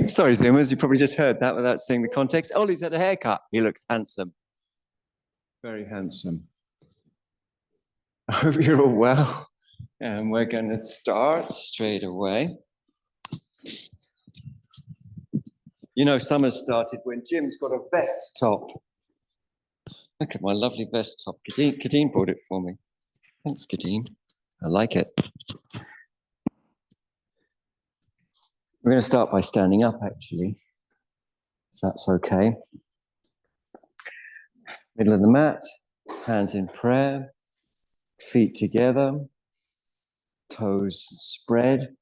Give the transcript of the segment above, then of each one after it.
Sorry, Zoomers, you probably just heard that without seeing the context. Ollie's had a haircut. He looks handsome. Very handsome. I hope you're all well. And we're going to start straight away. You know, summer's started when Jim's got a vest top. Look at my lovely vest top. Kadeen brought it for me. Thanks, Kadeen. I like it. We're going to start by standing up, actually, if that's okay. Middle of the mat, hands in prayer, feet together, toes spread.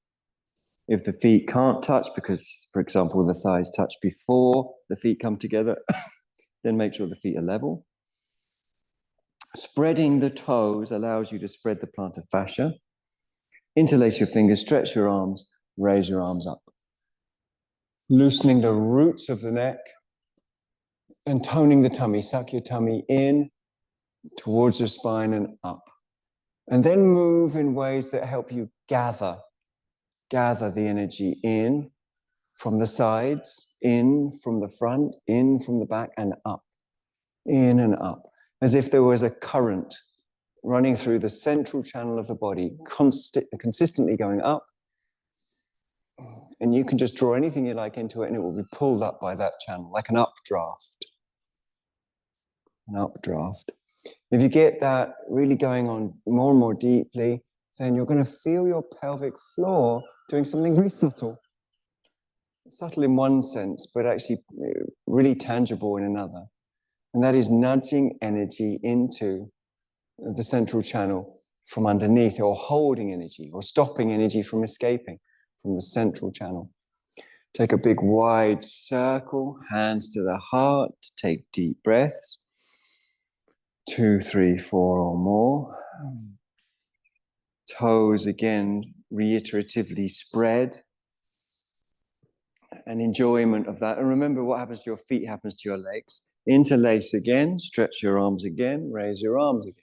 If the feet can't touch, because, for example, the thighs touch before the feet come together, then make sure the feet are level. Spreading the toes allows you to spread the plantar fascia. Interlace your fingers, stretch your arms, raise your arms up. Loosening the roots of the neck and toning the tummy. Suck your tummy in towards your spine and up. And then move in ways that help you gather the energy in from the sides, in from the front, in from the back, and up. In and up. As if there was a current running through the central channel of the body, consistently going up. And you can just draw anything you like into it and it will be pulled up by that channel, like an updraft. An updraft. If you get that really going on more and more deeply, then you're going to feel your pelvic floor doing something very subtle. Subtle in one sense, but actually really tangible in another. And that is nudging energy into the central channel from underneath, or holding energy, or stopping energy from escaping from the central channel. Take a big wide circle, hands to the heart, take deep breaths. 2, 3, 4 or more. Toes again, reiteratively spread. And enjoyment of that. And remember, what happens to your feet happens to your legs. Interlace again, stretch your arms again, raise your arms again.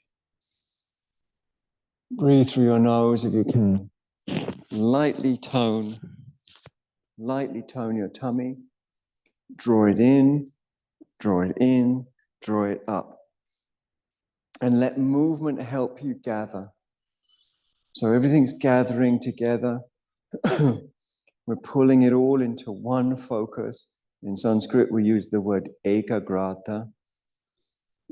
Breathe through your nose if you can. Lightly tone your tummy. Draw it in, draw it up. And let movement help you gather. So everything's gathering together. We're pulling it all into one focus. In Sanskrit, we use the word ekagrata.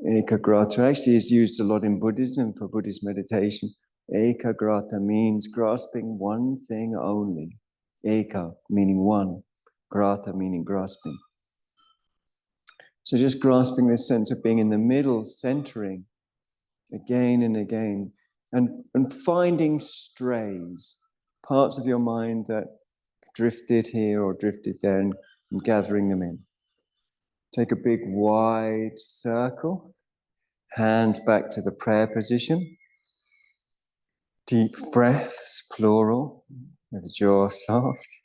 Ekagrata actually is used a lot in Buddhism for Buddhist meditation. Ekagrata means grasping one thing only. Eka meaning one, grata meaning grasping. So just grasping this sense of being in the middle, centering again and again, and finding strays, parts of your mind that drifted here or drifted there, and gathering them in. Take a big wide circle, hands back to the prayer position. Deep breaths, plural, with the jaw soft.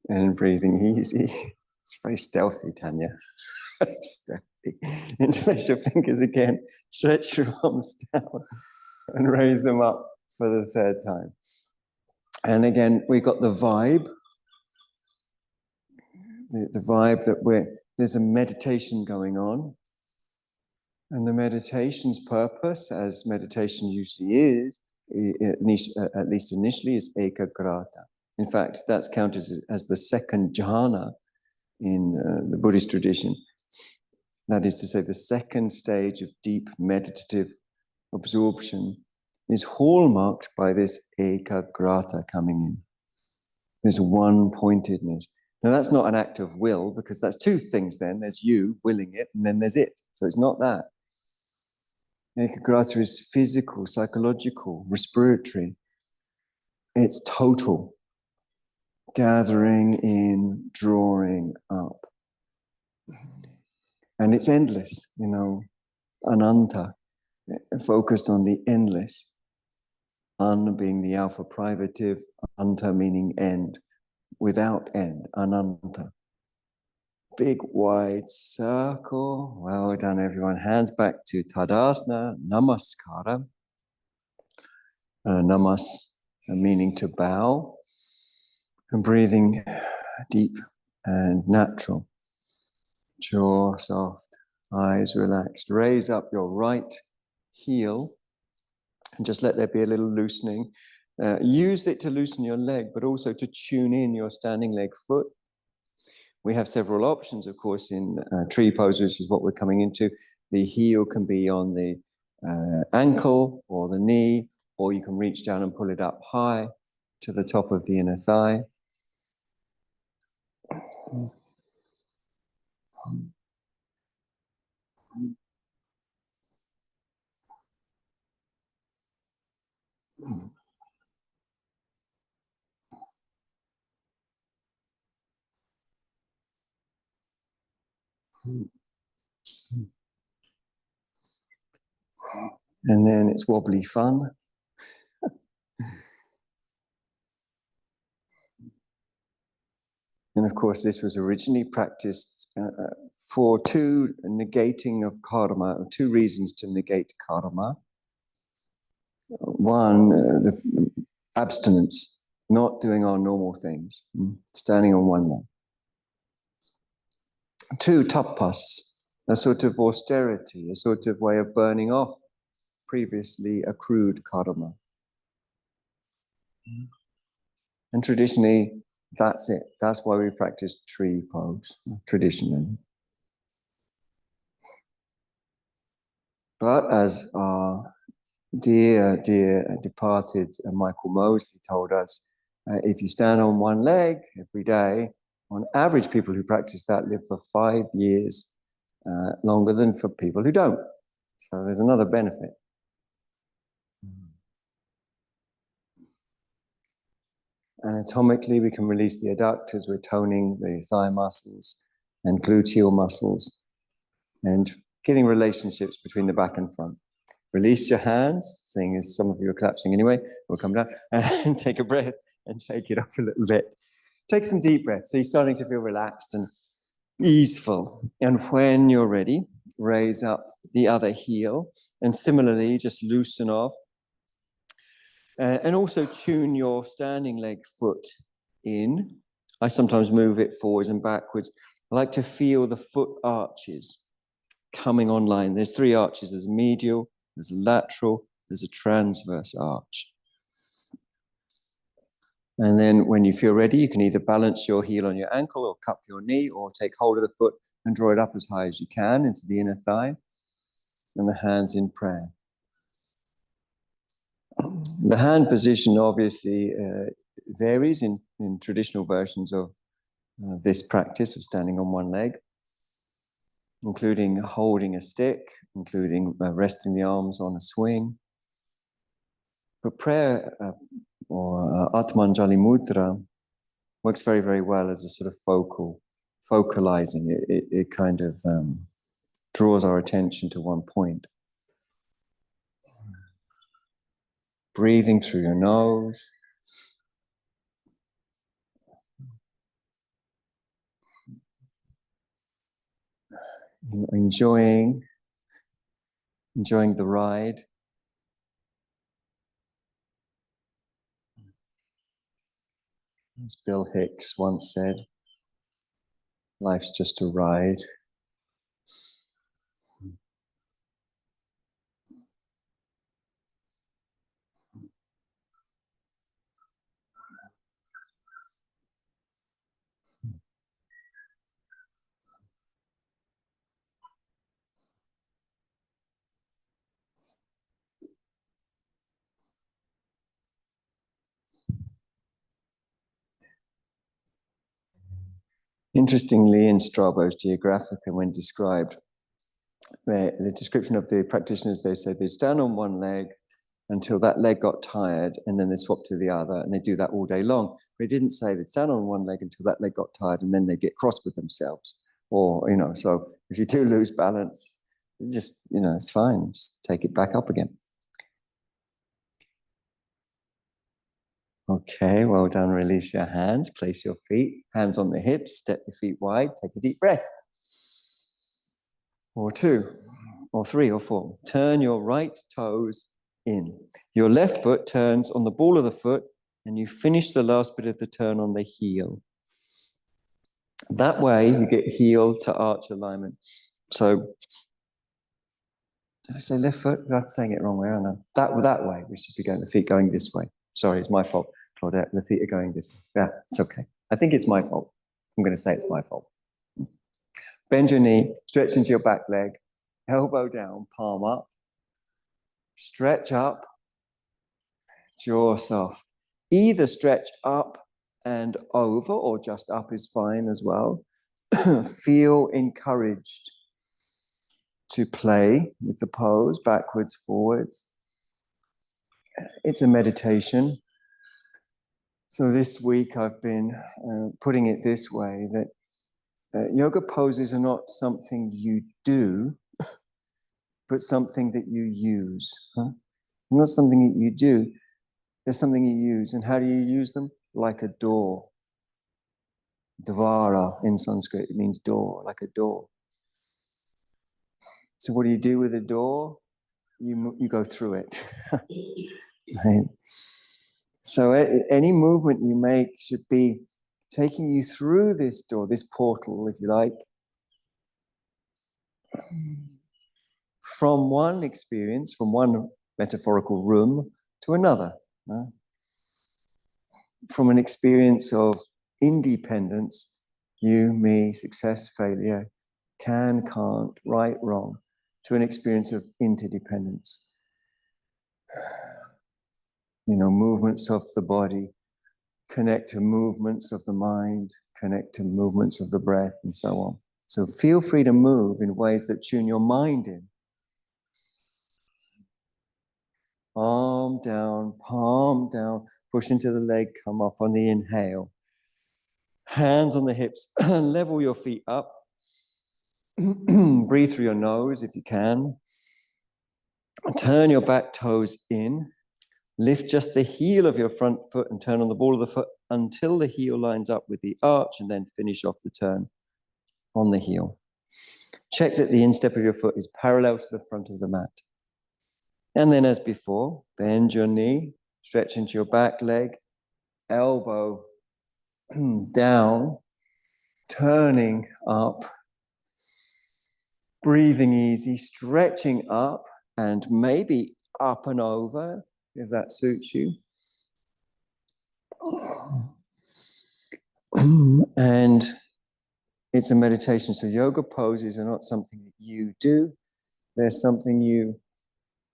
And breathing easy. It's very stealthy, Tanya. Very stealthy. Interlace your fingers again, stretch your arms down, and raise them up for the third time. And again, we got the vibe. The vibe that there's a meditation going on. And the meditation's purpose, as meditation usually is, at least initially, is ekagrata. In fact, that's counted as the second jhana in the Buddhist tradition. That is to say, the second stage of deep meditative absorption is hallmarked by this ekagrata coming in. This one-pointedness. Now, that's not an act of will, because that's two things then. There's you willing it, and then there's it. So it's not that. Ekagrata is physical, psychological, respiratory. It's total. Gathering in, drawing up. And it's endless, ananta, focused on the endless. An being the alpha privative, anta meaning end, without end, ananta. Big wide circle. Well done, everyone. Hands back to Tadasana, Namaskara. Namas meaning to bow. And breathing deep and natural. Jaw soft, eyes relaxed. Raise up your right heel and just let there be a little loosening. Use it to loosen your leg, but also to tune in your standing leg foot. We have several options, of course, in tree pose, which is what we're coming into. The heel can be on the ankle or the knee, or you can reach down and pull it up high to the top of the inner thigh. And then it's wobbly fun. And of course, this was originally practiced for two negating of karma, or two reasons to negate karma. One, the abstinence, not doing our normal things, standing on one leg. Two, tapas, a sort of austerity, a sort of way of burning off previously accrued karma. And traditionally, that's it. That's why we practice tree pose, traditionally. But as our dear departed Michael Mosley told us, if you stand on one leg every day, on average, people who practice that live for 5 years longer than for people who don't. So there's another benefit. Anatomically, we can release the adductors. We're toning the thigh muscles and gluteal muscles and getting relationships between the back and front. Release your hands, seeing as some of you are collapsing anyway. We'll come down and take a breath and shake it off a little bit. Take some deep breaths. So you're starting to feel relaxed and easeful. And when you're ready, raise up the other heel and similarly just loosen off. And also tune your standing leg foot in. I sometimes move it forwards and backwards. I like to feel the foot arches coming online. There's 3 arches. There's a medial, there's a lateral, there's a transverse arch. And then when you feel ready, you can either balance your heel on your ankle or cup your knee or take hold of the foot and draw it up as high as you can into the inner thigh and the hands in prayer. The hand position obviously varies in traditional versions of this practice of standing on one leg, including holding a stick, including resting the arms on a swing. But prayer or Atmanjali Mudra works very, very well as a sort of focalizing. It kind of draws our attention to one point. Breathing through your nose. Enjoying the ride. As Bill Hicks once said, life's just a ride. Interestingly, in Strabo's Geographica, when described, the description of the practitioners, they said they stand on one leg until that leg got tired, and then they swap to the other, and they do that all day long. But it didn't say they'd stand on one leg until that leg got tired, and then they get cross with themselves. Or, so if you do lose balance, just, it's fine. Just take it back up again. Okay, well done. Release your hands, place your feet, hands on the hips, step your feet wide, take a deep breath. Or 2, or 3, or 4. Turn your right toes in. Your left foot turns on the ball of the foot and you finish the last bit of the turn on the heel. That way you get heel to arch alignment. So, did I say left foot? I'm saying it wrong way, aren't I? That way. We should be going, the feet going this way. Sorry, it's my fault, Claudette. The feet are going this way. Yeah, it's okay. I think it's my fault. I'm going to say it's my fault. Bend your knee, stretch into your back leg, elbow down, palm up, stretch up, jaw soft. Either stretch up and over, or just up is fine as well. Feel encouraged to play with the pose, backwards, forwards. It's a meditation. So this week I've been putting it this way, that yoga poses are not something you do, but something that you use. Not something that you do, there's something you use. And how do you use them? Like a door. Dvara in Sanskrit, it means door, like a door. So what do you do with a door? You go through it. Right? So any movement you make should be taking you through this door, this portal, if you like, from one experience, from one metaphorical room to another. From an experience of independence, you, me, success, failure, can, can't, right, wrong, to an experience of interdependence. Movements of the body connect to movements of the mind, connect to movements of the breath, and so on. So feel free to move in ways that tune your mind in. Palm down, push into the leg, come up on the inhale. Hands on the hips, level your feet up. Breathe through your nose if you can. Turn your back toes in. Lift just the heel of your front foot and turn on the ball of the foot until the heel lines up with the arch, and then finish off the turn on the heel. Check that the instep of your foot is parallel to the front of the mat. And then as before, bend your knee, stretch into your back leg, elbow down, turning up, breathing easy, stretching up, and maybe up and over, if that suits you. And it's a meditation. So yoga poses are not something that you do. They're something you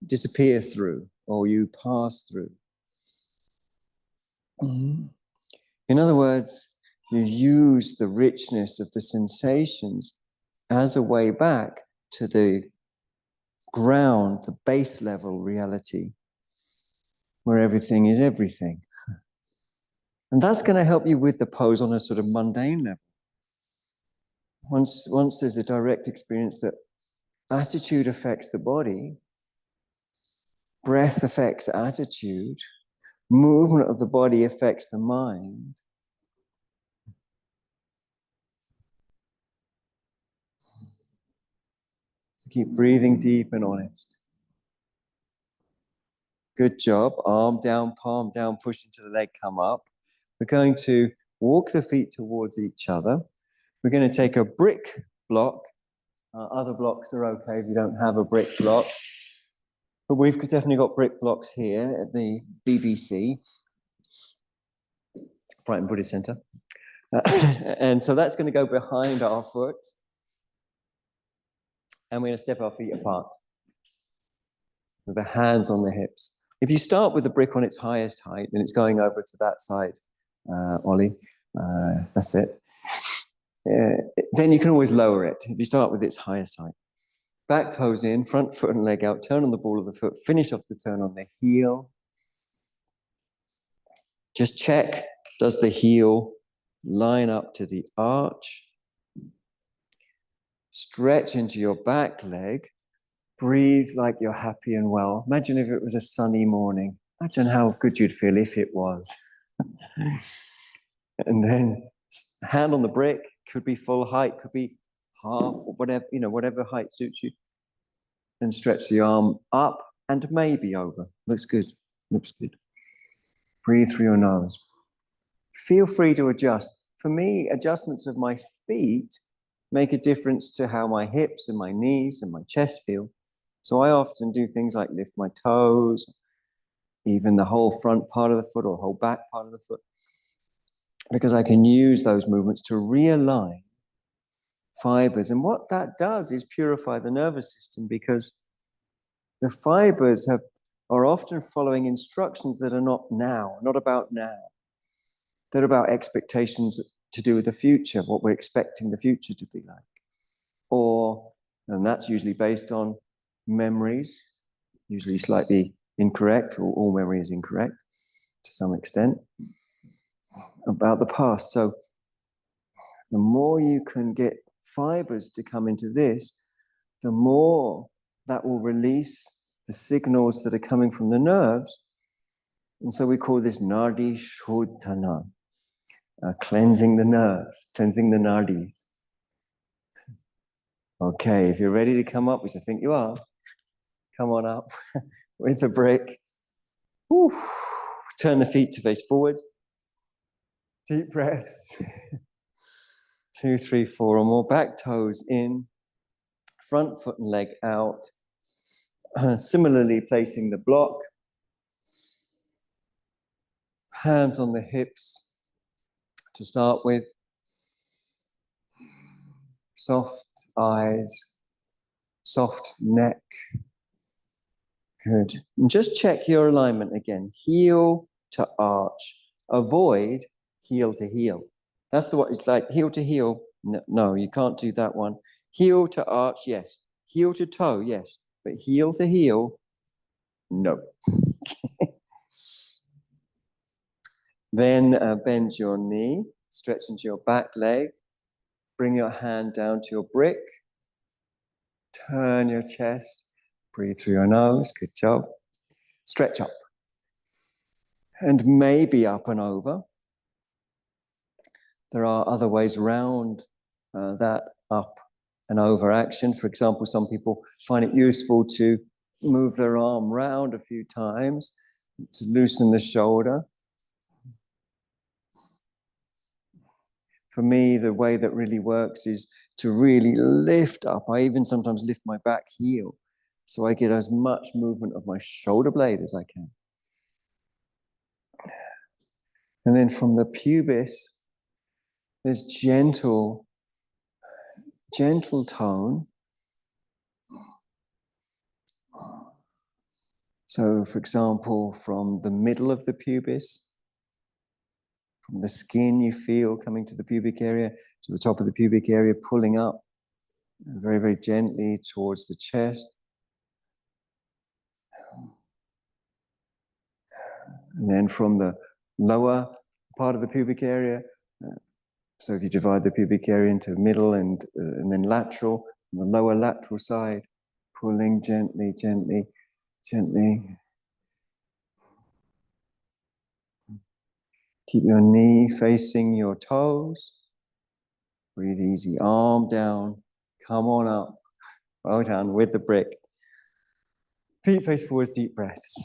disappear through or you pass through. In other words, you use the richness of the sensations as a way back to the ground, the base level reality, where everything is everything. And that's going to help you with the pose on a sort of mundane level. Once there's a direct experience that attitude affects the body, breath affects attitude, movement of the body affects the mind. So keep breathing deep and honest. Good job. Arm down, palm down, push into the leg, come up. We're going to walk the feet towards each other. We're going to take a brick block. Other blocks are okay if you don't have a brick block. But we've definitely got brick blocks here at the BBC, Brighton Buddhist Centre. And so that's going to go behind our foot. And we're going to step our feet apart with the hands on the hips. If you start with the brick on its highest height, then it's going over to that side, Ollie. That's it. Then you can always lower it if you start with its highest height. Back toes in, front foot and leg out, turn on the ball of the foot, finish off the turn on the heel. Just check, does the heel line up to the arch? Stretch into your back leg. Breathe like you're happy and well. Imagine if it was a sunny morning. Imagine how good you'd feel if it was. And then hand on the brick, could be full height, could be half, or whatever, whatever height suits you. And stretch the arm up and maybe over. Looks good, looks good. Breathe through your nose. Feel free to adjust. For me, adjustments of my feet make a difference to how my hips and my knees and my chest feel. So I often do things like lift my toes, even the whole front part of the foot or the whole back part of the foot, because I can use those movements to realign fibers. And what that does is purify the nervous system, because the fibers are often following instructions that are not about now. They're about expectations to do with the future, what we're expecting the future to be like. And that's usually based on memories, usually slightly incorrect, or all memory is incorrect to some extent, about the past. So the more you can get fibers to come into this, the more that will release the signals that are coming from the nerves. And so we call this Nadi Shodhana, cleansing the nerves, cleansing the nadis. Okay, if you're ready to come up, which I think you are, come on up with the brick. Woo. Turn the feet to face forwards. Deep breaths. 2, 3, 4 or more. Back toes in. Front foot and leg out. Similarly, placing the block. Hands on the hips to start with. Soft eyes. Soft neck. Good. And just check your alignment again. Heel to arch. Avoid heel to heel. That's the one. It's like heel to heel. No, you can't do that one. Heel to arch, yes. Heel to toe, yes. But heel to heel, no. Then bend your knee, stretch into your back leg. Bring your hand down to your brick. Turn your chest. Breathe through your nose. Good job. Stretch up. And maybe up and over. There are other ways around that up and over action. For example, some people find it useful to move their arm round a few times to loosen the shoulder. For me, the way that really works is to really lift up. I even sometimes lift my back heel, so I get as much movement of my shoulder blade as I can. And then from the pubis, there's gentle tone. So, for example, from the middle of the pubis, from the skin you feel coming to the pubic area, to the top of the pubic area, pulling up very, very gently towards the chest. And then from the lower part of the pubic area, so if you divide the pubic area into middle and then lateral, from the lower lateral side, pulling gently, gently, gently. Keep your knee facing your toes. Breathe easy. Arm down. Come on up. Well done with the brick. Feet face forwards, deep breaths.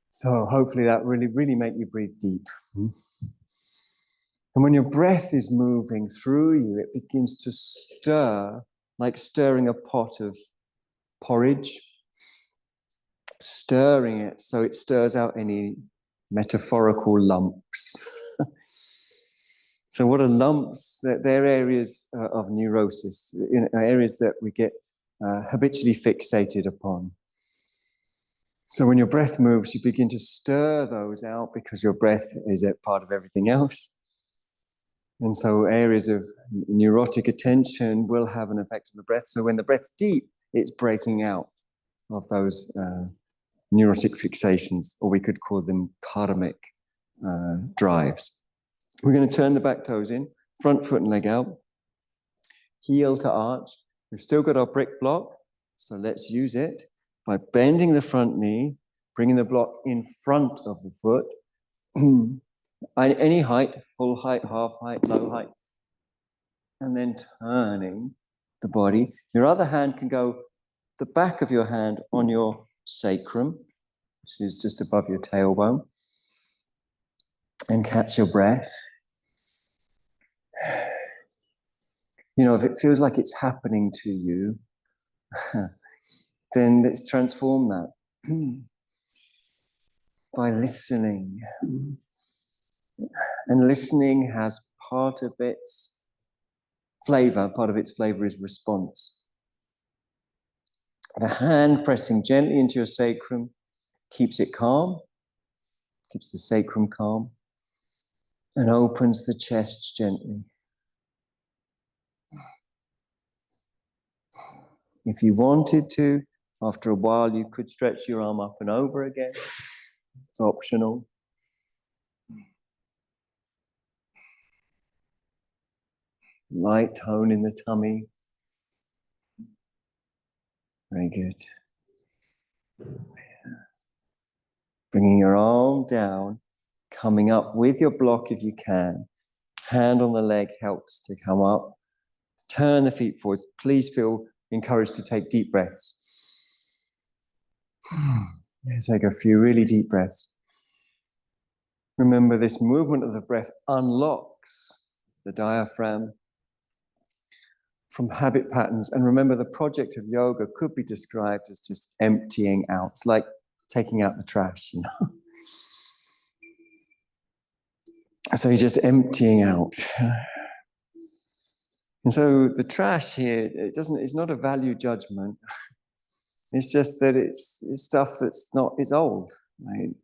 So hopefully that really make you breathe deep. And when your breath is moving through you, it begins to stir, like stirring a pot of porridge. Stirring it so it stirs out any metaphorical lumps. So what are lumps? They're areas of neurosis, areas that we get habitually fixated upon. So when your breath moves, you begin to stir those out because your breath is a part of everything else. And so areas of neurotic attention will have an effect on the breath. So when the breath's deep, it's breaking out of those neurotic fixations, or we could call them karmic drives. We're going to turn the back toes in, front foot and leg out, heel to arch. We've still got our brick block, so let's use it by bending the front knee, bringing the block in front of the foot, any height, full height, half height, low height, and then turning the body. Your other hand can go the back of your hand on your sacrum, which is just above your tailbone. And catch your breath. You know, if it feels like it's happening to you, then let's transform that by listening. And listening has part of its flavor is response. The hand pressing gently into your sacrum keeps it calm, keeps the sacrum calm, and opens the chest gently. If you wanted to, after a while, you could stretch your arm up and over again. It's optional. Light tone in the tummy. Very good. Bringing your arm down, coming up with your block if you can. Hand on the leg helps to come up. Turn the feet forwards. Please feel encouraged to take deep breaths. Take a few really deep breaths. Remember, this movement of the breath unlocks the diaphragm from habit patterns. And remember, the project of yoga could be described as just emptying out. It's like taking out the trash, you know. So you're just emptying out. And so the trash here, it's not a value judgment. It's just that it's stuff it's old, right?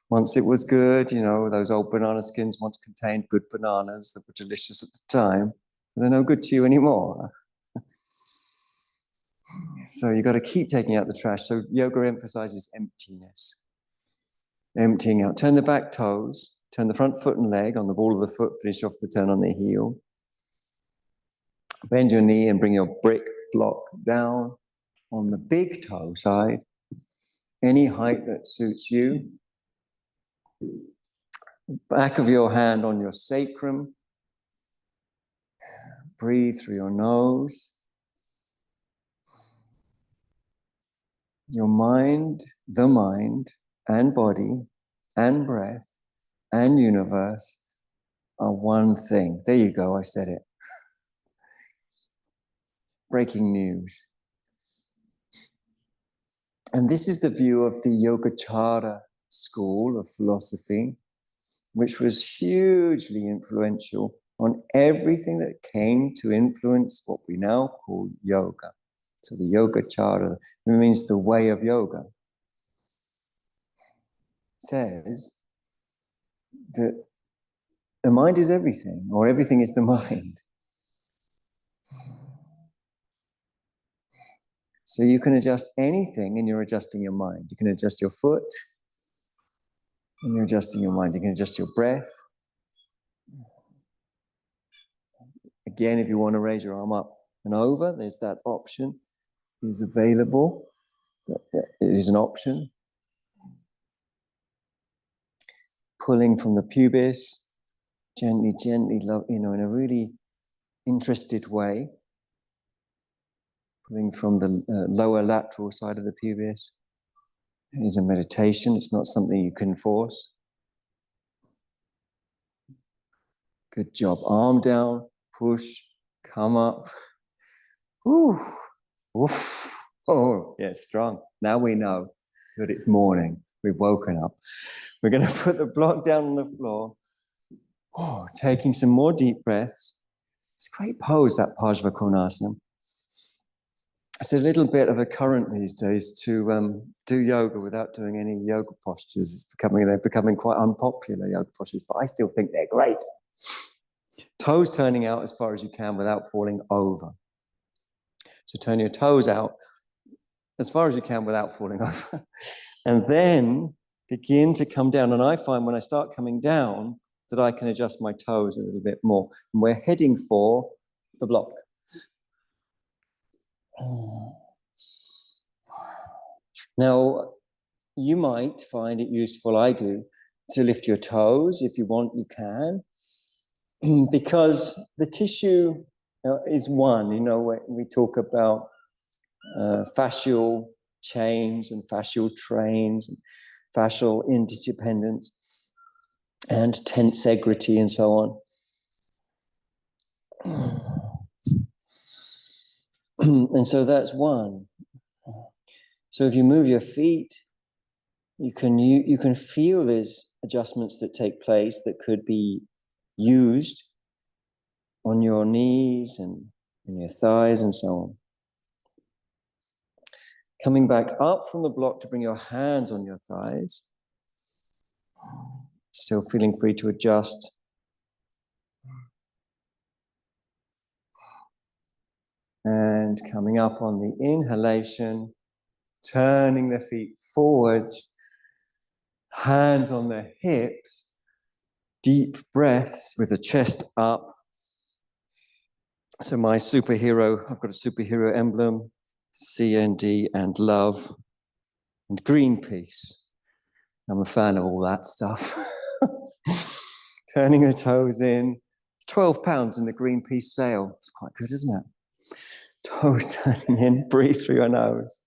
Once it was good, you know, those old banana skins once contained good bananas that were delicious at the time, but they're no good to you anymore. So you've got to keep taking out the trash. So yoga emphasizes emptiness. Emptying out. Turn the back toes, turn the front foot and leg on the ball of the foot, finish off the turn on the heel. Bend your knee and bring your brick block down on the big toe side, any height that suits you. Back of your hand on your sacrum. Breathe through your nose. Your mind, the mind, and body, and breath, and universe are one thing. There you go, I said it. Breaking news. And this is the view of the Yogacara school of philosophy, which was hugely influential on everything that came to influence what we now call yoga. So the Yogacara means the way of yoga. Says that the mind is everything, or everything is the mind. So you can adjust anything and you're adjusting your mind. You can adjust your foot and you're adjusting your mind. You can adjust your breath. Again, if you want to raise your arm up and over, there's that option. It is available. It is an option. Pulling from the pubis, gently, in a really interested way. Pulling from the lower lateral side of the pubis. It is a meditation. It's not something you can force. Good job. Arm down, push, come up. Ooh. Oof. Oh, yeah, strong. Now we know that it's morning. We've woken up. We're going to put the block down on the floor. Oh, taking some more deep breaths. It's a great pose, that Parsvakonasana. It's a little bit of a current these days to do yoga without doing any yoga postures. They're becoming quite unpopular, yoga postures, but I still think they're great. Toes turning out as far as you can without falling over. So turn your toes out as far as you can without falling over. And then begin to come down. And I find when I start coming down that I can adjust my toes a little bit more. And we're heading for the block. Now, you might find it useful, I do, to lift your toes. If you want, you can. Because the tissue is one. You know, when we talk about fascial chains and fascial trains, and fascial interdependence, and tensegrity, and so on. And so that's one. So if you move your feet, you can feel there's adjustments that take place that could be used on your knees and in your thighs and so on. Coming back up from the block to bring your hands on your thighs. Still feeling free to adjust. And coming up on the inhalation, turning the feet forwards, hands on the hips, deep breaths with the chest up. So my superhero, I've got a superhero emblem, CND and love, and Greenpeace. I'm a fan of all that stuff. Turning the toes in. 12 pounds in the Greenpeace sale. It's quite good, isn't it? Toes turning in, breathe through your nose.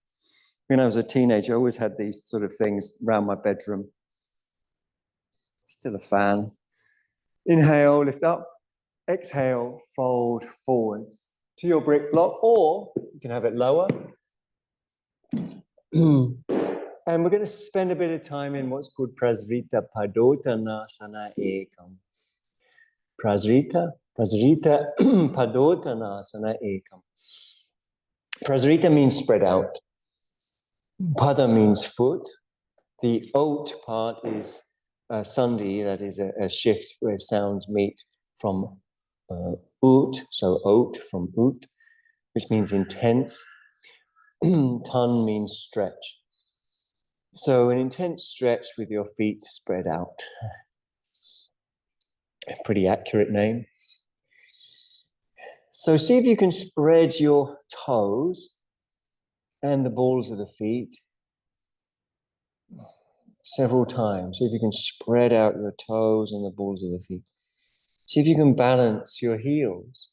When I was a teenager, I always had these sort of things around my bedroom. Still a fan. Inhale, lift up. Exhale, fold forwards to your brick block, or you can have it lower. And we're going to spend a bit of time in what's called Prasrita Padottanasana Ekam. Prasrita Padottanasana Ekam. Prasrita means spread out. Pada means foot. The ot part is sandhi, that is a shift where sounds meet from ut, so ot from ut, which means intense. Tan means stretch. So an intense stretch with your feet spread out. A pretty accurate name. So see if you can spread your toes and the balls of the feet several times. See if you can spread out your toes and the balls of the feet. See if you can balance your heels,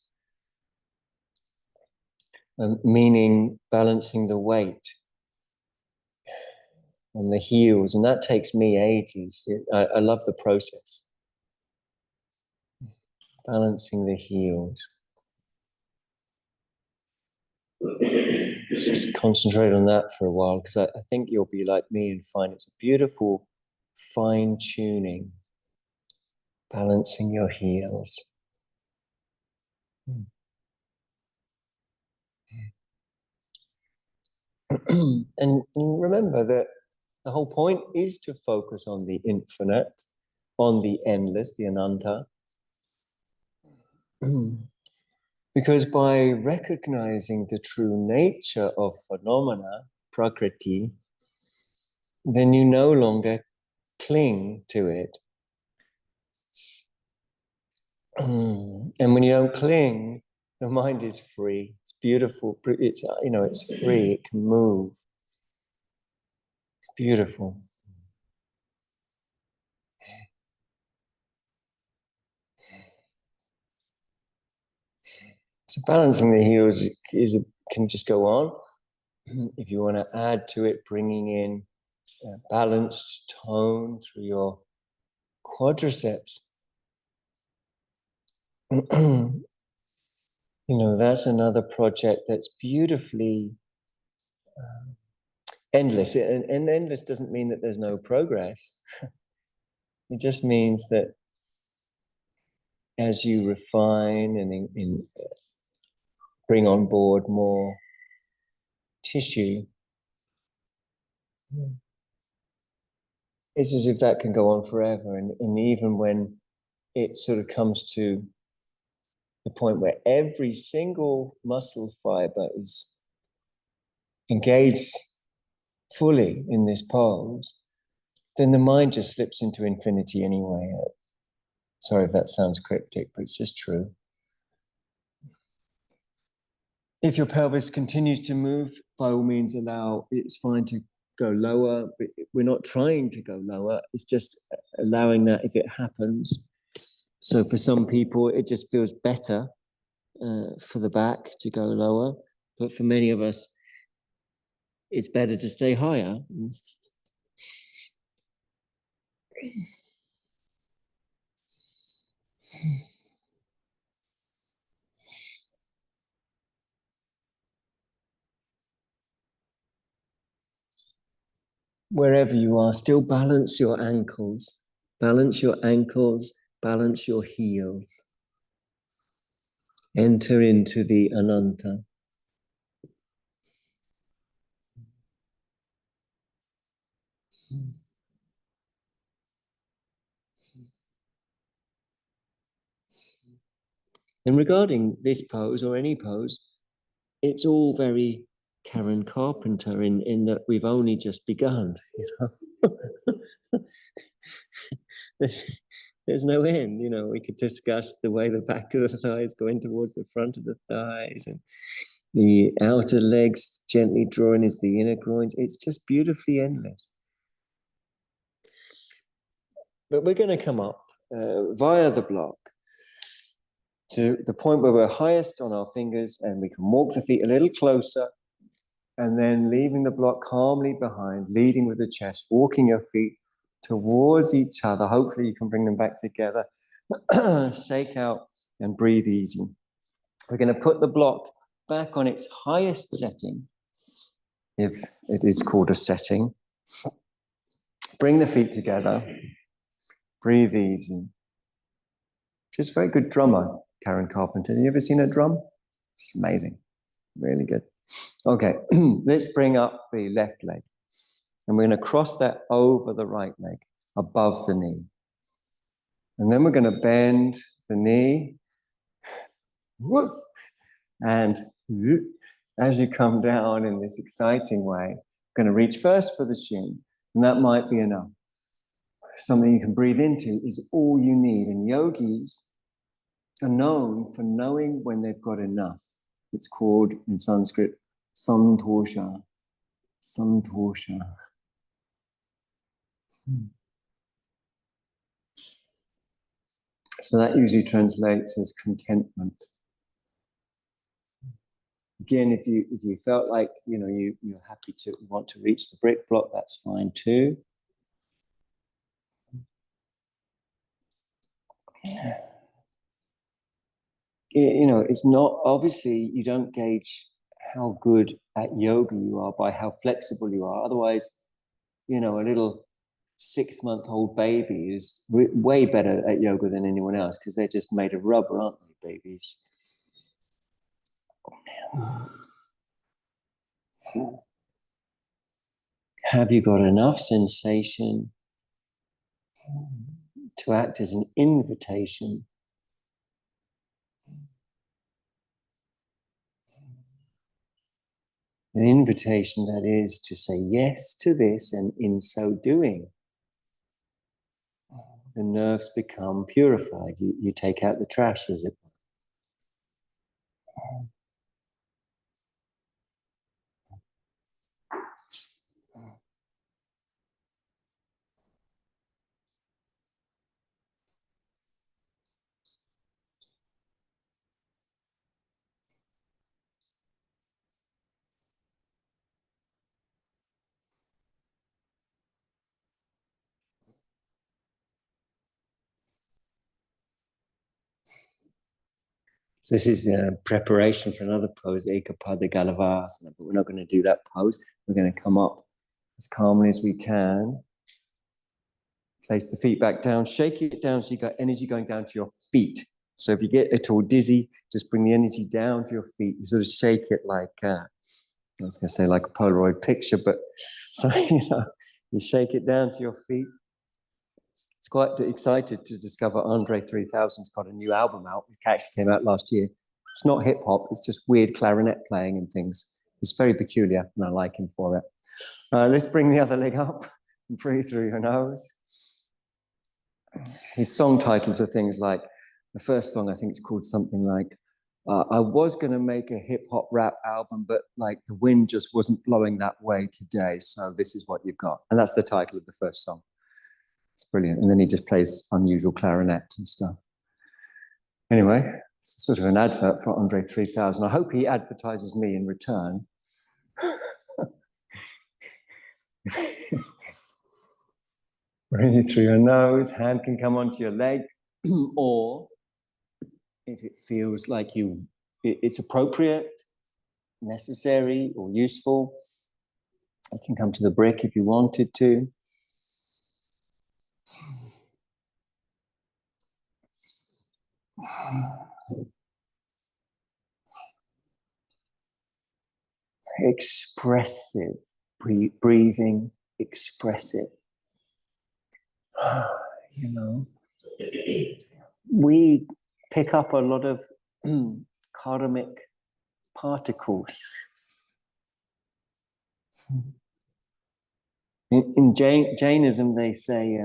meaning balancing the weight on the heels. And that takes me ages. I love the process. Balancing the heels. Just concentrate on that for a while, because I think you'll be like me and find it's a beautiful fine-tuning, balancing your heels. And remember that the whole point is to focus on the infinite, on the endless, the ananta. Because by recognizing the true nature of phenomena, prakriti, then you no longer cling to it. And when you don't cling, the mind is free. It's beautiful. It's, it's free. It can move. It's beautiful. So balancing the heels can just go on. If you want to add to it, bringing in a balanced tone through your quadriceps. That's another project that's beautifully endless. And endless doesn't mean that there's no progress. It just means that as you refine and bring on board more tissue, it's as if that can go on forever. And even when it sort of comes to the point where every single muscle fiber is engaged fully in this pose, then the mind just slips into infinity anyway. Sorry if that sounds cryptic, but it's just true. If your pelvis continues to move, by all means it's fine to go lower, but we're not trying to go lower. It's just allowing that if it happens. So for some people, it just feels better for the back to go lower. But for many of us, it's better to stay higher. Wherever you are, still balance your ankles. Balance your ankles, balance your heels. Enter into the Ananta. And regarding this pose or any pose, it's all very Karen Carpenter in that we've only just begun, you know. there's no end, you know. We could discuss the way the back of the thighs go in towards the front of the thighs and the outer legs gently drawing as the inner groins. It's just beautifully endless. But we're going to come up via the block to the point where we're highest on our fingers, and we can walk the feet a little closer, and then leaving the block calmly behind, leading with the chest, walking your feet towards each other. Hopefully you can bring them back together. Shake out and breathe easy. We're going to put the block back on its highest setting, if it is called a setting. Bring the feet together. Breathe easy. She's a very good drummer, Karen Carpenter. Have you ever seen her drum? It's amazing. Really good. Okay, let's bring up the left leg. And we're going to cross that over the right leg, above the knee. And then we're going to bend the knee. And as you come down in this exciting way, you're going to reach first for the shin. And that might be enough. Something you can breathe into is all you need. And yogis are known for knowing when they've got enough. It's called, in Sanskrit, santosha. Santosha. So that usually translates as contentment. Again, if you felt like, you know, you're happy to want to reach the brick block, that's fine too. You know, it's not, obviously you don't gauge how good at yoga you are by how flexible you are. Otherwise, you know, a little 6-month-old baby is way better at yoga than anyone else because they're just made of rubber, aren't they, babies? Have you got enough sensation to act as an invitation? An invitation, that is, to say yes to this, and in so doing, the nerves become purified. You take out the trash, as it were. So this is preparation for another pose, Ekapada Galavasana, but we're not going to do that pose. We're going to come up as calmly as we can. Place the feet back down, shake it down so you got energy going down to your feet. So if you get at all dizzy, just bring the energy down to your feet. You sort of shake it like, I was going to say like a Polaroid picture, but so, you know, you shake it down to your feet. It's quite excited to discover Andre 3000's got a new album out. It actually came out last year. It's not hip hop, it's just weird clarinet playing and things. It's very peculiar and I like him for it. Let's bring the other leg up and breathe through your nose. His song titles are things like, the first song I think is called something like, I was going to make a hip hop rap album, but like the wind just wasn't blowing that way today. So this is what you've got. And that's the title of the first song. It's brilliant. And then he just plays unusual clarinet and stuff. Anyway, it's sort of an advert for Andre 3000. I hope he advertises me in return. Breathe through your nose, hand can come onto your leg, or if it feels like it's appropriate, necessary, or useful, it can come to the brick if you wanted to. Expressive breathing, expressive. You know, we pick up a lot of karmic particles. In Jainism, they say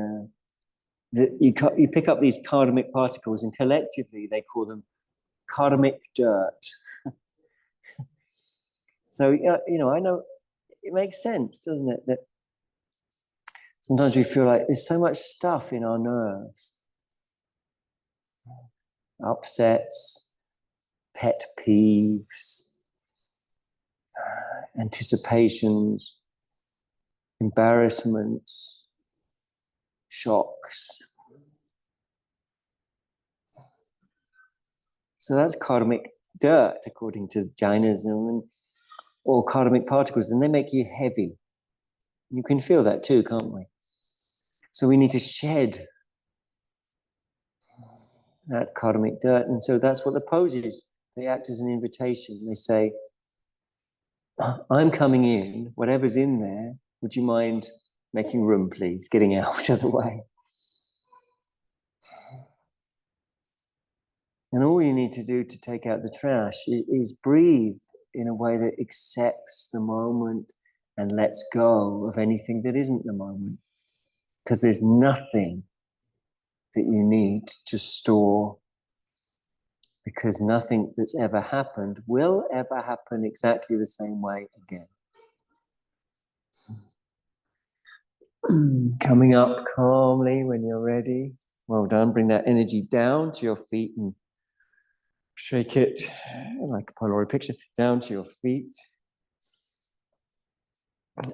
that you pick up these karmic particles, and collectively they call them karmic dirt. So, you know, I know it makes sense, doesn't it? That sometimes we feel like there's so much stuff in our nerves. Upsets, pet peeves, anticipations, embarrassments, shocks. So that's karmic dirt, according to Jainism, or karmic particles, and they make you heavy. You can feel that too, can't we? So we need to shed that karmic dirt. And so that's what the pose is. They act as an invitation. They say, I'm coming in, whatever's in there, would you mind making room, please, getting out of the way? And all you need to do to take out the trash is breathe in a way that accepts the moment and lets go of anything that isn't the moment. Because there's nothing that you need to store, because nothing that's ever happened will ever happen exactly the same way again. Coming up calmly when you're ready. Well done. Bring that energy down to your feet and shake it like a Polaroid picture down to your feet.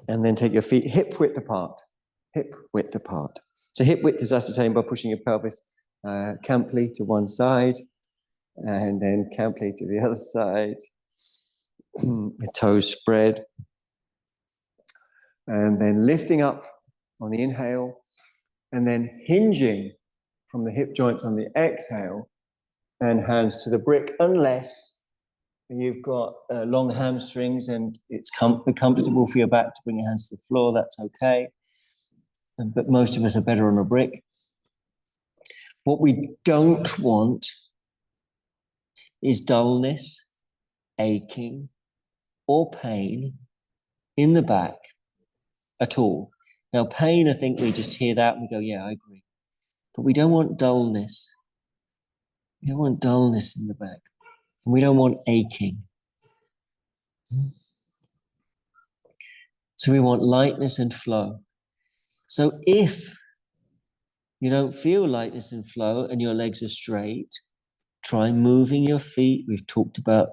And then take your feet hip width apart. Hip width apart. So hip width is ascertained by pushing your pelvis camply to one side and then camply to the other side with toes spread. And then lifting up on the inhale and then hinging from the hip joints on the exhale and hands to the brick, unless you've got long hamstrings and it's comfortable for your back to bring your hands to the floor, that's okay. But most of us are better on a brick. What we don't want is dullness, aching, or pain in the back at all. Now, pain, I think we just hear that and we go, yeah, I agree. But we don't want dullness. We don't want dullness in the back. And we don't want aching. So we want lightness and flow. So if you don't feel lightness and flow and your legs are straight, try moving your feet. We've talked about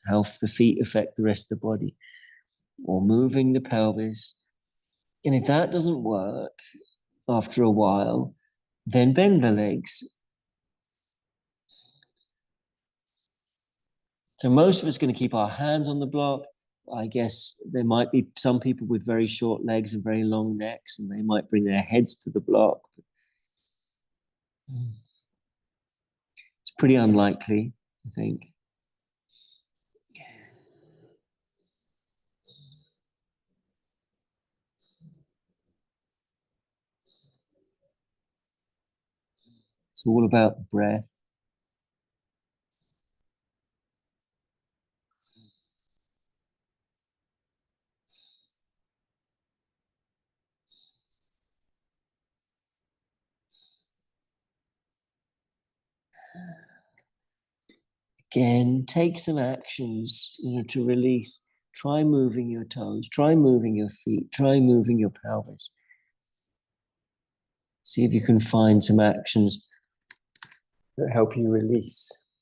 how the feet affect the rest of the body, or moving the pelvis. And if that doesn't work after a while, then bend the legs. So most of us are going to keep our hands on the block. I guess there might be some people with very short legs and very long necks, and they might bring their heads to the block. It's pretty unlikely, I think. It's all about the breath. Again, take some actions, to release. Try moving your toes, try moving your feet, try moving your pelvis. See if you can find some actions that help you release.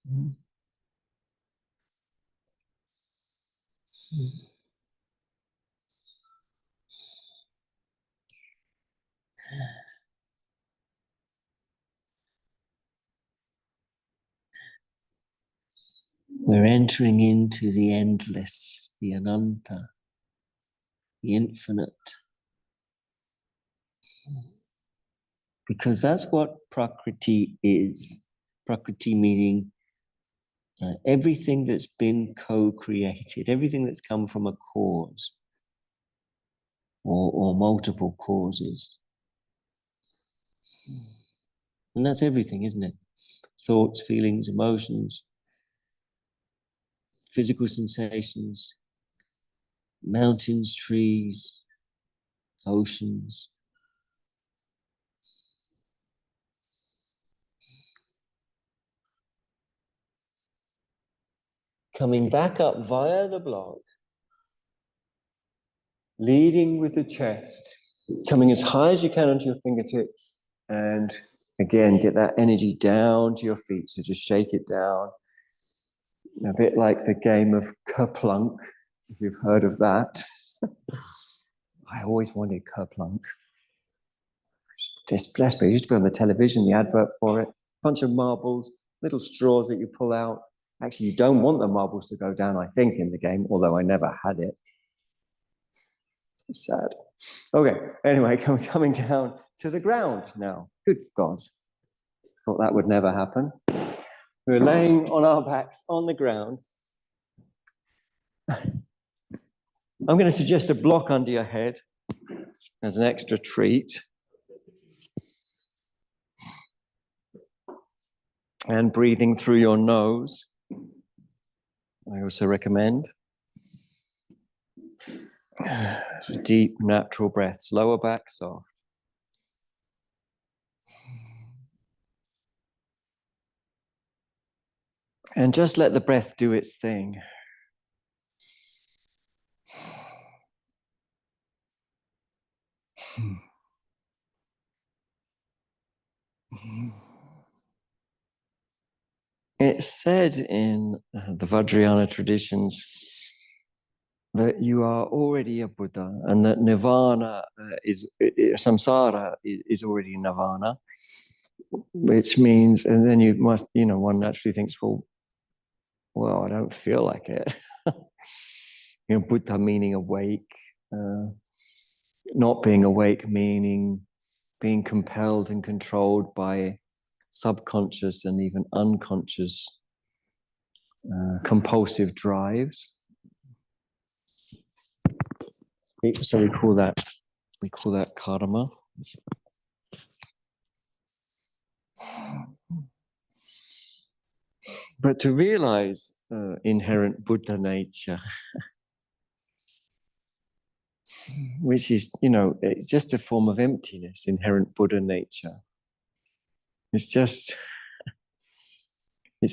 We're entering into the endless, the ananta, the infinite. Because that's what prakriti is. Prakriti meaning everything that's been co-created, everything that's come from a cause or multiple causes. And that's everything, isn't it? Thoughts, feelings, emotions, physical sensations, mountains, trees, oceans. Coming back up via the block, leading with the chest, coming as high as you can onto your fingertips, and again, get that energy down to your feet. So just shake it down. A bit like the game of Kerplunk, if you've heard of that. I always wanted Kerplunk. Desperate. It used to be on the television, the advert for it. Bunch of marbles, little straws that you pull out. Actually, you don't want the marbles to go down, I think, in the game, although I never had it. So sad. Okay, anyway, coming down to the ground now. Good God. Thought that would never happen. We're laying on our backs on the ground. I'm going to suggest a block under your head as an extra treat. And breathing through your nose, I also recommend. Deep, natural breaths, lower back soft. And just let the breath do its thing. It's said in the Vajrayana traditions that you are already a Buddha and that nirvana samsara is already nirvana, which means, and then you must, one naturally thinks, well, I don't feel like it. Buddha meaning awake, not being awake meaning being compelled and controlled by subconscious and even unconscious compulsive drives. So we call that karma. But to realize inherent Buddha nature, which is, it's just a form of emptiness, inherent Buddha nature. It's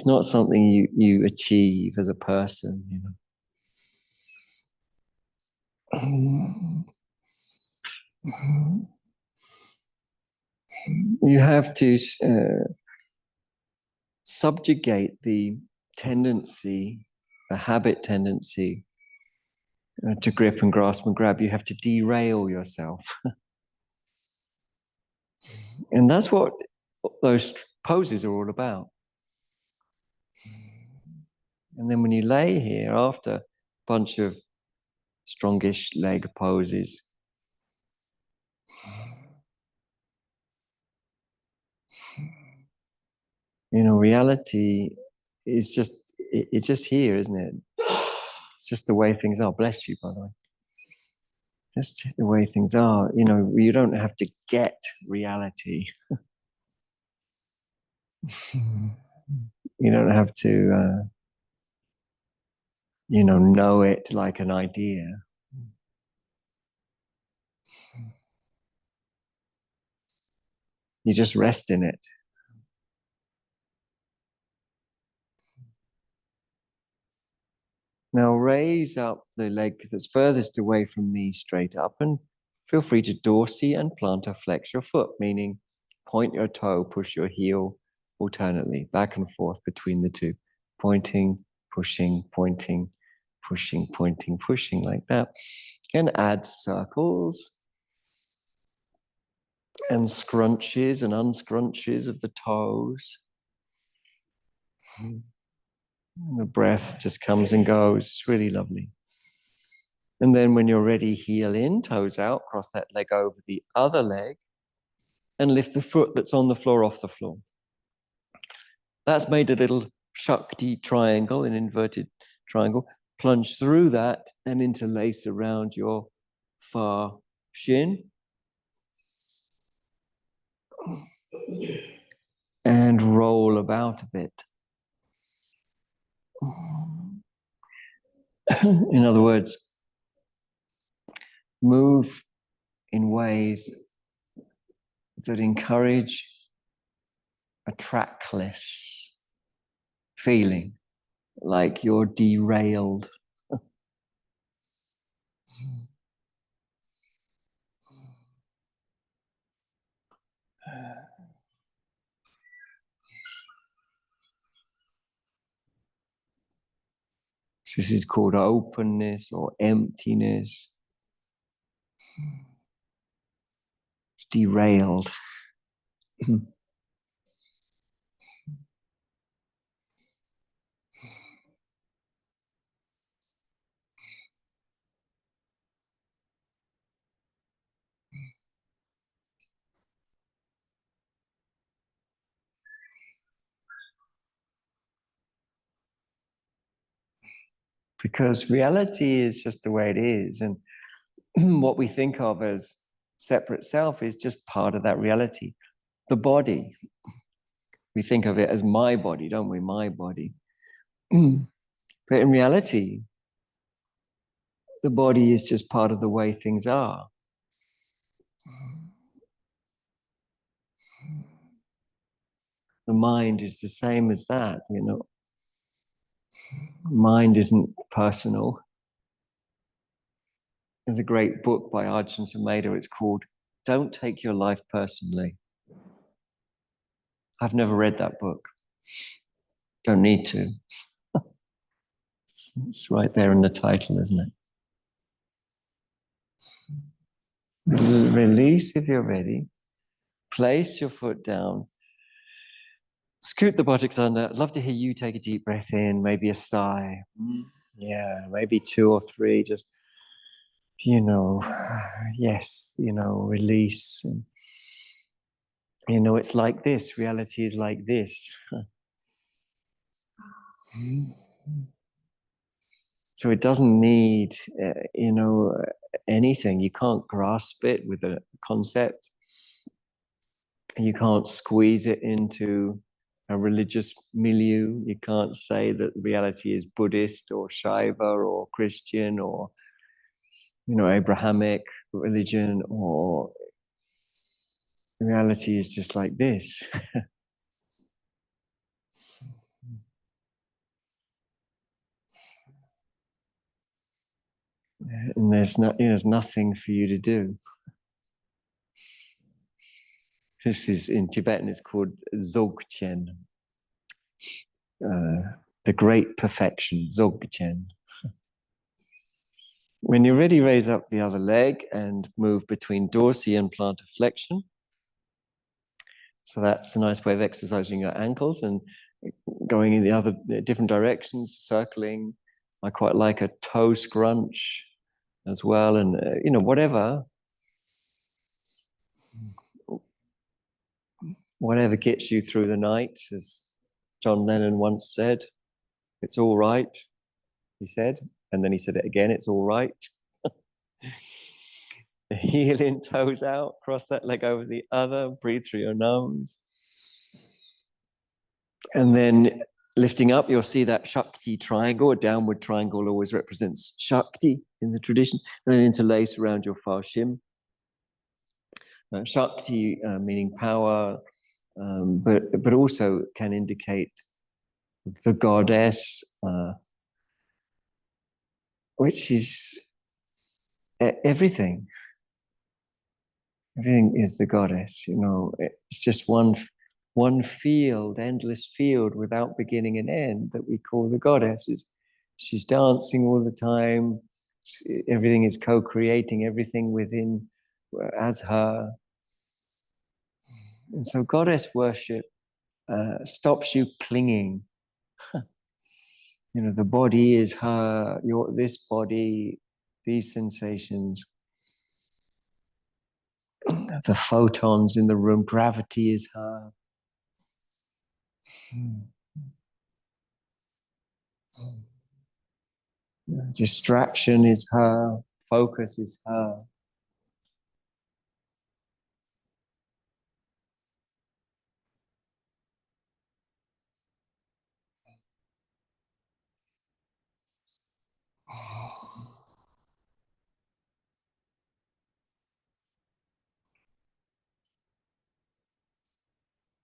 not something you achieve as a person, You have to subjugate the tendency, the habit tendency to grip and grasp and grab. You have to derail yourself. And that's what those poses are all about. And then when you lay here after a bunch of strongish leg poses, reality is it's just here, isn't it? It's just the way things are. Bless you, by the way. Just the way things are. You don't have to get reality. You don't have to, know it like an idea. You just rest in it. Now raise up the leg that's furthest away from me straight up, and feel free to dorsey and plantar flex your foot, meaning point your toe, push your heel alternately, back and forth between the two. Pointing, pushing, pointing, pushing, pointing, pushing, like that. And add circles. and scrunches and unscrunches of the toes. And the breath just comes and goes. It's really lovely. And then when you're ready, heel in, toes out, cross that leg over the other leg, and lift the foot that's on the floor off the floor. That's made a little Shakti triangle, an inverted triangle. Plunge through that and interlace around your far shin. And roll about a bit. In other words, move in ways that encourage a trackless feeling, like you're derailed. This is called openness or emptiness. It's derailed. Because reality is just the way it is. And what we think of as separate self is just part of that reality. The body, we think of it as my body, don't we? My body. But in reality, the body is just part of the way things are. The mind is the same as that, you know. Mind isn't personal. There's a great book by Ajahn Sumedho. It's called Don't Take Your Life Personally. I've never read that book. Don't need to. It's right there in the title, isn't it? Release if you're ready. Place your foot down. Scoot the buttocks under. I'd love to hear you take a deep breath in, maybe a sigh. Yeah, maybe 2 or 3. Just, yes, release. And, it's like this. Reality is like this. So it doesn't need, anything. You can't grasp it with a concept. You can't squeeze it into a religious milieu. You can't say that reality is Buddhist or Shaiva or Christian or, Abrahamic religion, or reality is just like this. And there's nothing for you to do. This is in Tibetan, it's called Dzogchen, the great perfection, Dzogchen. When you're ready, raise up the other leg and move between dorsi and plantar flexion. So that's a nice way of exercising your ankles and going in the other different directions, circling. I quite like a toe scrunch as well, and whatever gets you through the night, as John Lennon once said. It's all right, he said, and then he said it again, it's all right. Heel in, toes out, cross that leg over the other, breathe through your nose. And then lifting up, you'll see that Shakti triangle. A downward triangle always represents Shakti in the tradition, and then interlace around your far shin. Shakti meaning power, but also can indicate the goddess, which is everything. Everything is the goddess, It's just one field, endless field without beginning and end that we call the goddess. She's dancing all the time. Everything is co-creating everything within as her. And so goddess worship stops you clinging. The body is her, this body, these sensations, the photons in the room, gravity is her. Distraction is her, focus is her.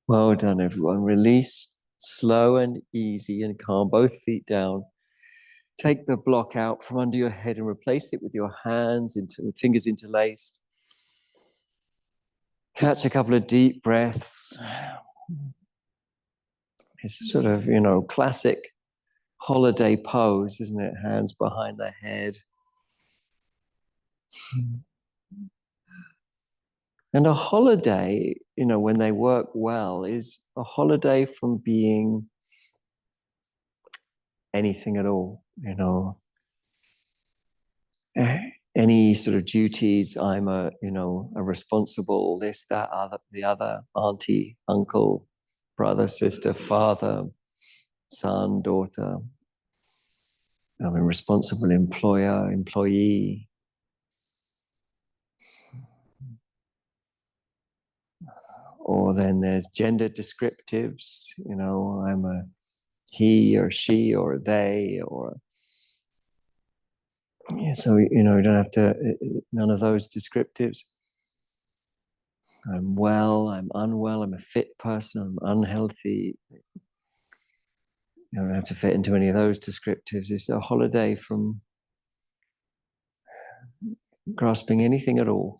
Well done, everyone. Release, slow and easy and calm, both feet down. Take the block out from under your head and replace it with your hands, with fingers interlaced. Catch a couple of deep breaths. It's sort of, classic holiday pose, isn't it? Hands behind the head. And a holiday, when they work well, is a holiday from being anything at all, any sort of duties. I'm a responsible this, that, the other, auntie, uncle, brother, sister, father, son, daughter. I'm a responsible employer, employee. Or then there's gender descriptives, I'm a he or she or they, or so you don't have to, none of those descriptives. I'm well, I'm unwell, I'm a fit person, I'm unhealthy. You don't have to fit into any of those descriptives. It's a holiday from grasping anything at all.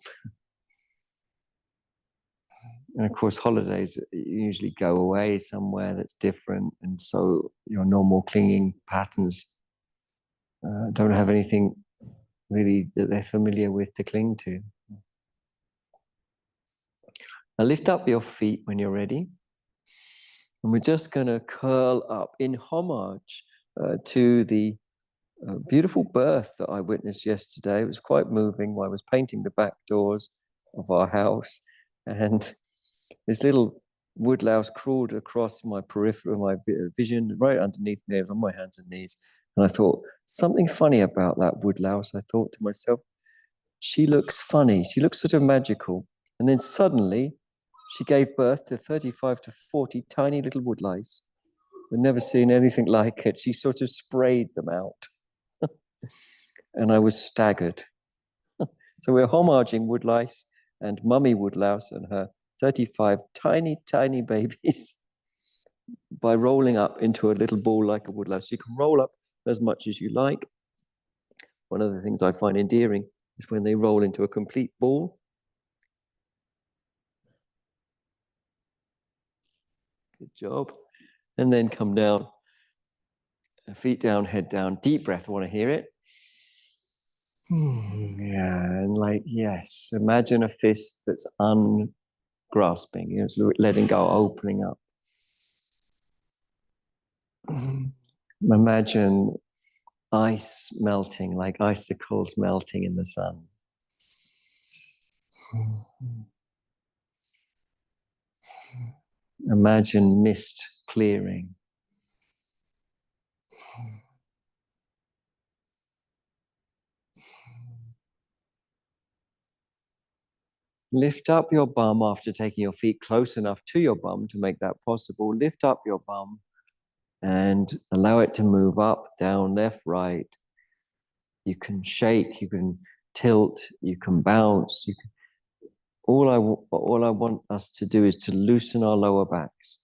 And of course, holidays usually go away somewhere that's different. And so your normal clinging patterns don't have anything really that they're familiar with to cling to. Now lift up your feet when you're ready. And we're just going to curl up in homage to the beautiful birth that I witnessed yesterday. It was quite moving while I was painting the back doors of our house. And this little woodlouse crawled across my peripheral, my vision, right underneath me, on my hands and knees. And I thought, something funny about that woodlouse. I thought to myself, she looks funny. She looks sort of magical. And then suddenly, she gave birth to 35 to 40 tiny little woodlice. I'd never seen anything like it. She sort of sprayed them out. And I was staggered. So we're homaging woodlice and mummy woodlouse and her 35 tiny, tiny babies by rolling up into a little ball like a woodlouse. You can roll up as much as you like. One of the things I find endearing is when they roll into a complete ball. Good job. And then come down, feet down, head down, deep breath. I want to hear it. Yeah, and yes, imagine a fist that's ungrasping, it's letting go, opening up. Imagine ice melting, like icicles melting in the sun. Imagine mist clearing. Lift up your bum after taking your feet close enough to your bum to make that possible. Lift up your bum and allow it to move up, down, left, right. You can shake, you can tilt, you can bounce. All I want us to do is to loosen our lower backs.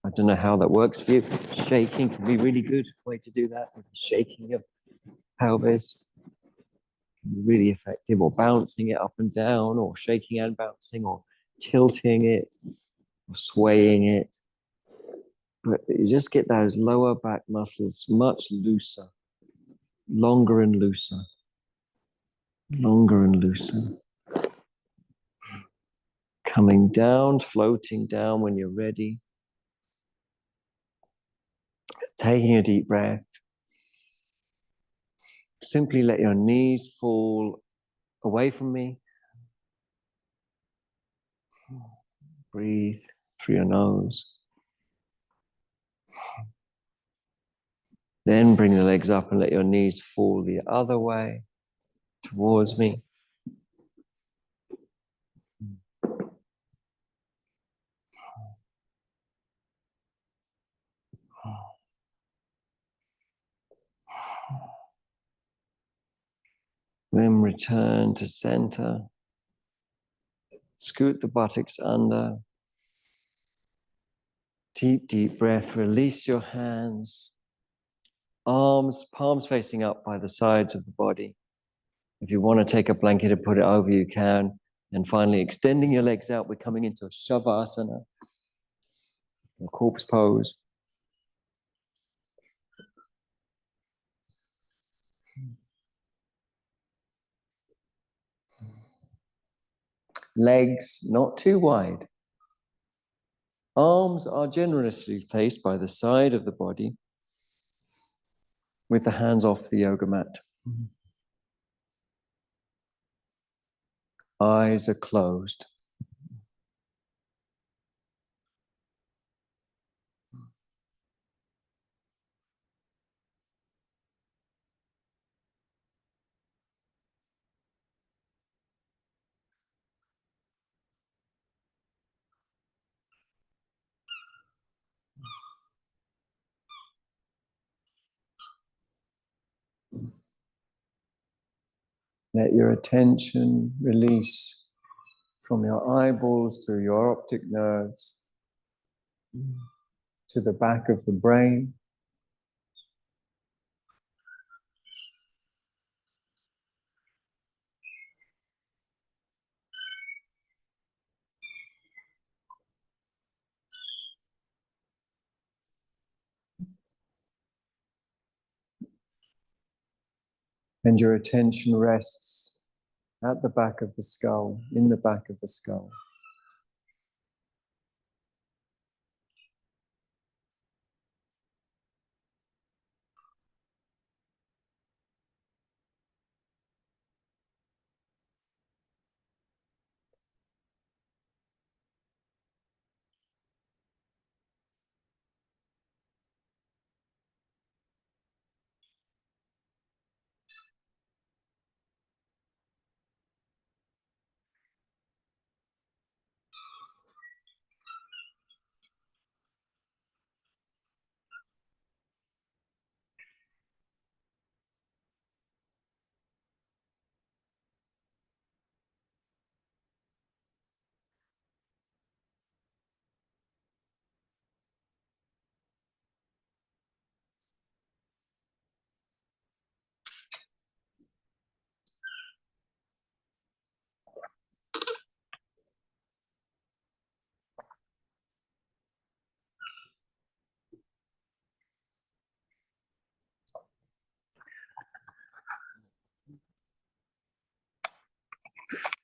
I don't know how that works for you. Shaking can be a really good way to do that. Shaking your pelvis can be really effective, or bouncing it up and down, or shaking and bouncing, or tilting it, or swaying it. But you just get those lower back muscles much looser, longer and looser, longer and looser. Coming down, floating down when you're ready. Taking a deep breath. Simply let your knees fall away from me. Breathe through your nose. Then bring the legs up and let your knees fall the other way towards me. Then return to center. Scoot the buttocks under. Deep, deep breath. Release your hands. Arms, palms facing up by the sides of the body. If you want to take a blanket and put it over, you can. And finally, extending your legs out, we're coming into a Shavasana, a corpse pose. Legs not too wide. Arms are generously placed by the side of the body with the hands off the yoga mat. Eyes are closed. Let your attention release from your eyeballs through your optic nerves to the back of the brain. And your attention rests at the back of the skull, in the back of the skull.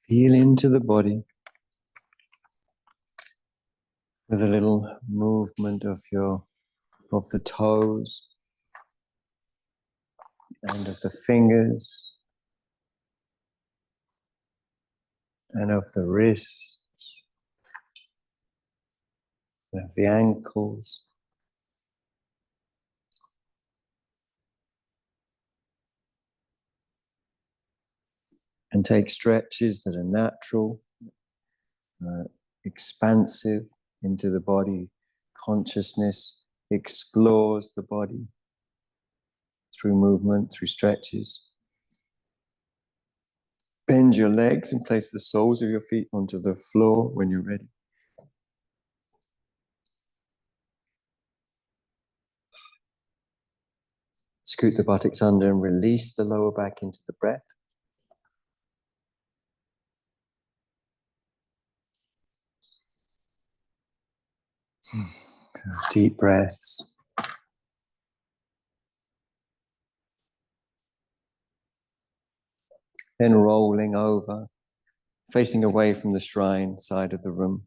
Feel into the body with a little movement of the toes and of the fingers and of the wrists and of the ankles. And take stretches that are natural, expansive into the body. Consciousness explores the body through movement, through stretches. Bend your legs and place the soles of your feet onto the floor when you're ready. Scoot the buttocks under and release the lower back into the breath. Deep breaths. Then rolling over, facing away from the shrine side of the room.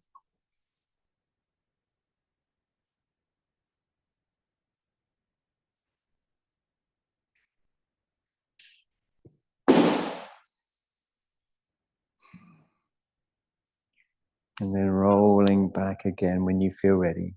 And then rolling back again when you feel ready.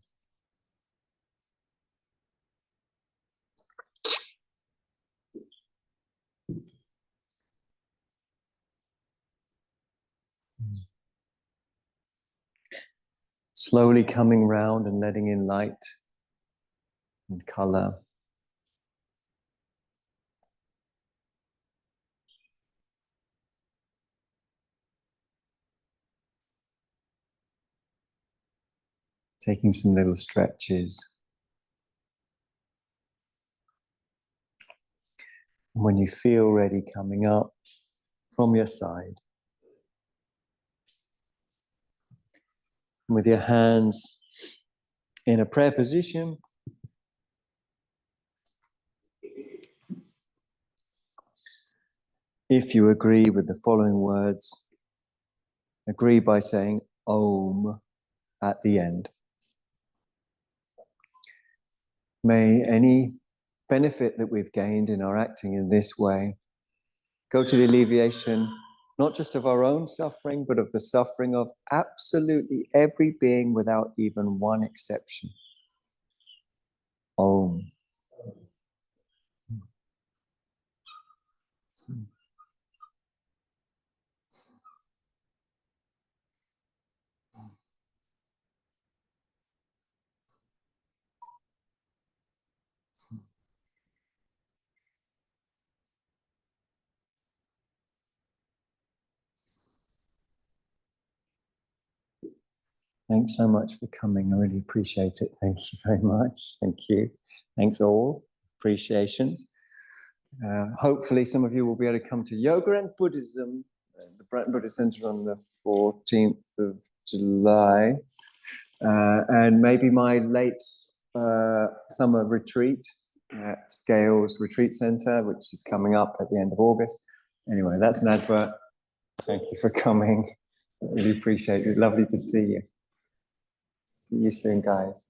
Slowly coming round and letting in light and color. Taking some little stretches. And when you feel ready, coming up from your side. With your hands in a prayer position. If you agree with the following words, agree by saying Om at the end. May any benefit that we've gained in our acting in this way go to the alleviation, not just of our own suffering, but of the suffering of absolutely every being without even one exception. Om. Thanks so much for coming. I really appreciate it. Thank you very much. Thank you. Thanks all. Appreciations. Hopefully some of you will be able to come to Yoga and Buddhism, the Brighton Buddhist Centre on the 14th of July. And maybe my late summer retreat at Scales Retreat Centre, which is coming up at the end of August. Anyway, that's an advert. Thank you for coming. I really appreciate it. Lovely to see you. See you soon, guys.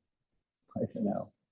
Bye for now.